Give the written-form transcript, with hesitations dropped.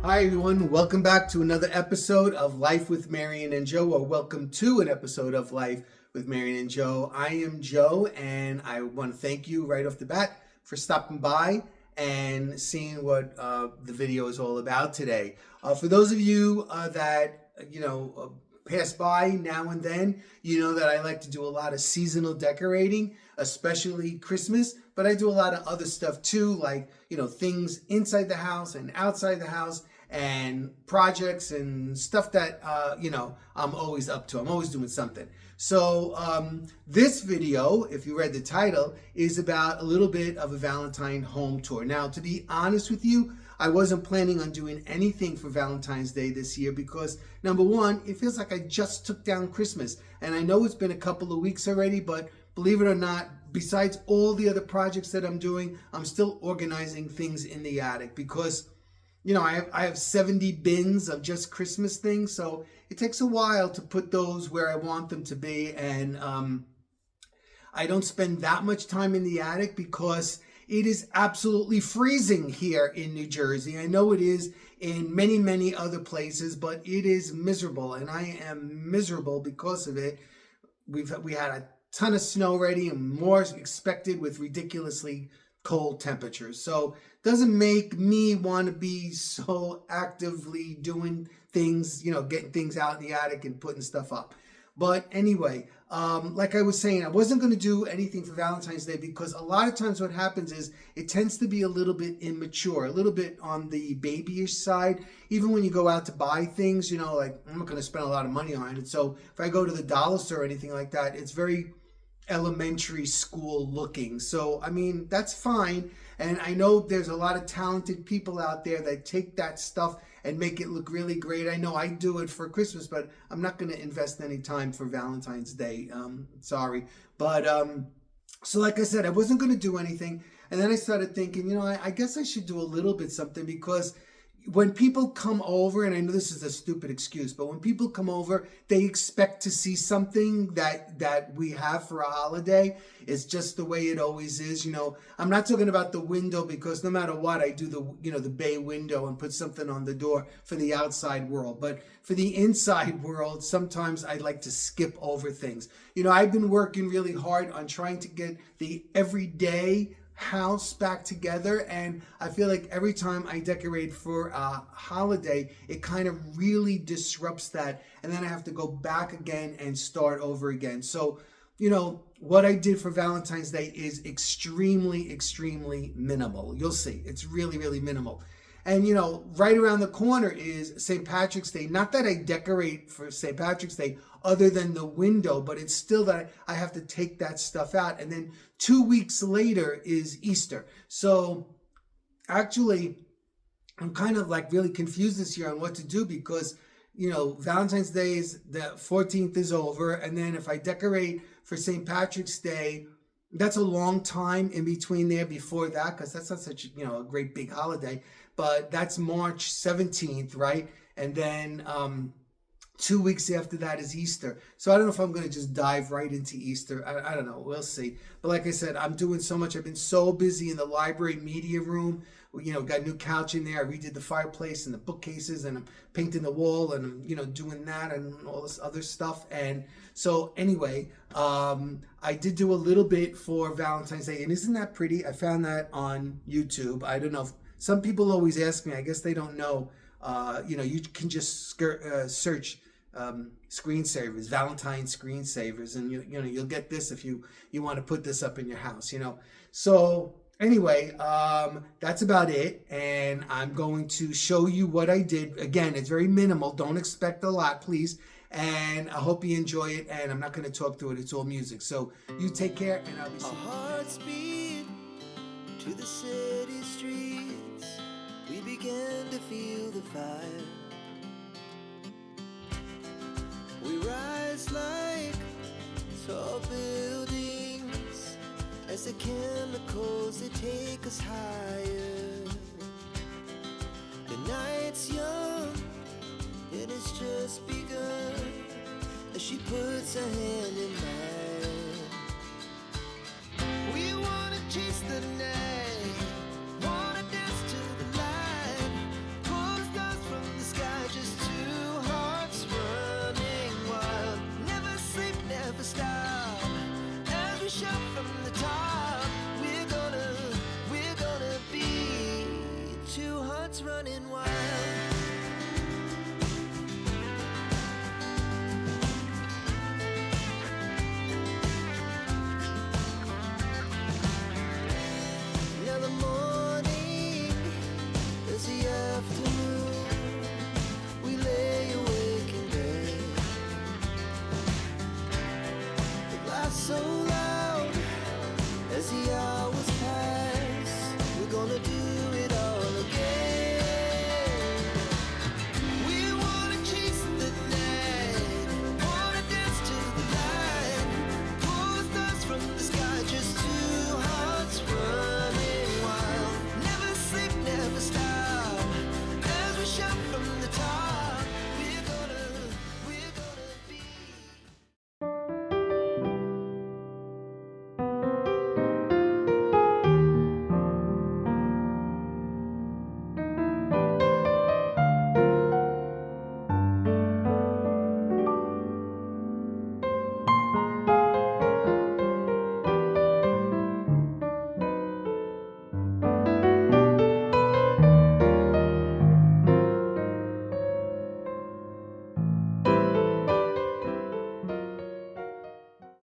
Hi everyone, welcome back to another episode of Life with Marion and Joe, or welcome to an episode of Life with Marion and Joe. I am Joe, and I want to thank you right off the bat for stopping by and seeing what the video is all about today. For those of you that pass by now and then, you know that I like to do a lot of seasonal decorating, especially Christmas, but I do a lot of other stuff too, like things inside the house and outside the house, and projects and stuff that I'm always up to. I'm always doing something. So this video, if you read the title, is about a little bit of a Valentine home tour. Now, to be honest with you, I wasn't planning on doing anything for Valentine's Day this year because, number one, it feels like I just took down Christmas. And I know it's been a couple of weeks already, but believe it or not, besides all the other projects that I'm doing, I'm still organizing things in the attic because I have 70 bins of just Christmas things, so it takes a while to put those where I want them to be, and I don't spend that much time in the attic because it is absolutely freezing here in New Jersey. I know it is in many, many other places, but it is miserable, and I am miserable because of it. We had a ton of snow already and more expected with ridiculously cold temperatures. So doesn't make me want to be so actively doing things, getting things out in the attic and putting stuff up. But anyway, like I was saying, I wasn't going to do anything for Valentine's Day because a lot of times what happens is it tends to be a little bit immature, a little bit on the babyish side. Even when you go out to buy things, like I'm not going to spend a lot of money on it. So if I go to the dollar store or anything like that, it's very elementary school looking. So, I mean, that's fine. And I know there's a lot of talented people out there that take that stuff and make it look really great. I know I do it for Christmas, but I'm not going to invest any time for Valentine's Day. Sorry. But, so like I said, I wasn't going to do anything. And then I started thinking, I guess I should do a little bit something because when people come over, and I know this is a stupid excuse, but when people come over, they expect to see something that we have for a holiday. It's just the way it always is. I'm not talking about the window because no matter what, I do the bay window and put something on the door for the outside world. But for the inside world, sometimes I like to skip over things. I've been working really hard on trying to get the everyday house back together, and I feel like every time I decorate for a holiday, it kind of really disrupts that, and then I have to go back again and start over again. So what I did for Valentine's Day is extremely, extremely minimal. You'll see, it's really, really minimal. And right around the corner is St. Patrick's Day. Not that I decorate for St. Patrick's Day other than the window, but it's still that I have to take that stuff out. And then 2 weeks later is Easter. So actually, I'm kind of like really confused this year on what to do because, Valentine's Day is the 14th is over. And then if I decorate for St. Patrick's Day, that's a long time in between there before that because that's not such a great big holiday. But that's March 17th, right? And then 2 weeks after that is Easter. So I don't know if I'm going to just dive right into Easter. I don't know. We'll see. But like I said, I'm doing so much. I've been so busy in the library media room. Got a new couch in there. I redid the fireplace and the bookcases, and I'm painting the wall, and I'm, doing that and all this other stuff. And so anyway, I did do a little bit for Valentine's Day. And isn't that pretty? I found that on YouTube. I don't know if some people always ask me. I guess they don't know. You can just search screensavers, Valentine screensavers, and you'll get this if you want to put this up in your house. So anyway, that's about it, and I'm going to show you what I did. Again, it's very minimal. Don't expect a lot, please. And I hope you enjoy it. And I'm not going to talk through it. It's all music. So you take care, and I'll be seeing you. Our hearts beat to the city streets. We began to feel the fire. We rise like tall buildings as the chemicals they take us higher. The night's young and it's just begun as she puts her hand in mine. We wanna chase the night, wanna dance to the light, pull the stars do.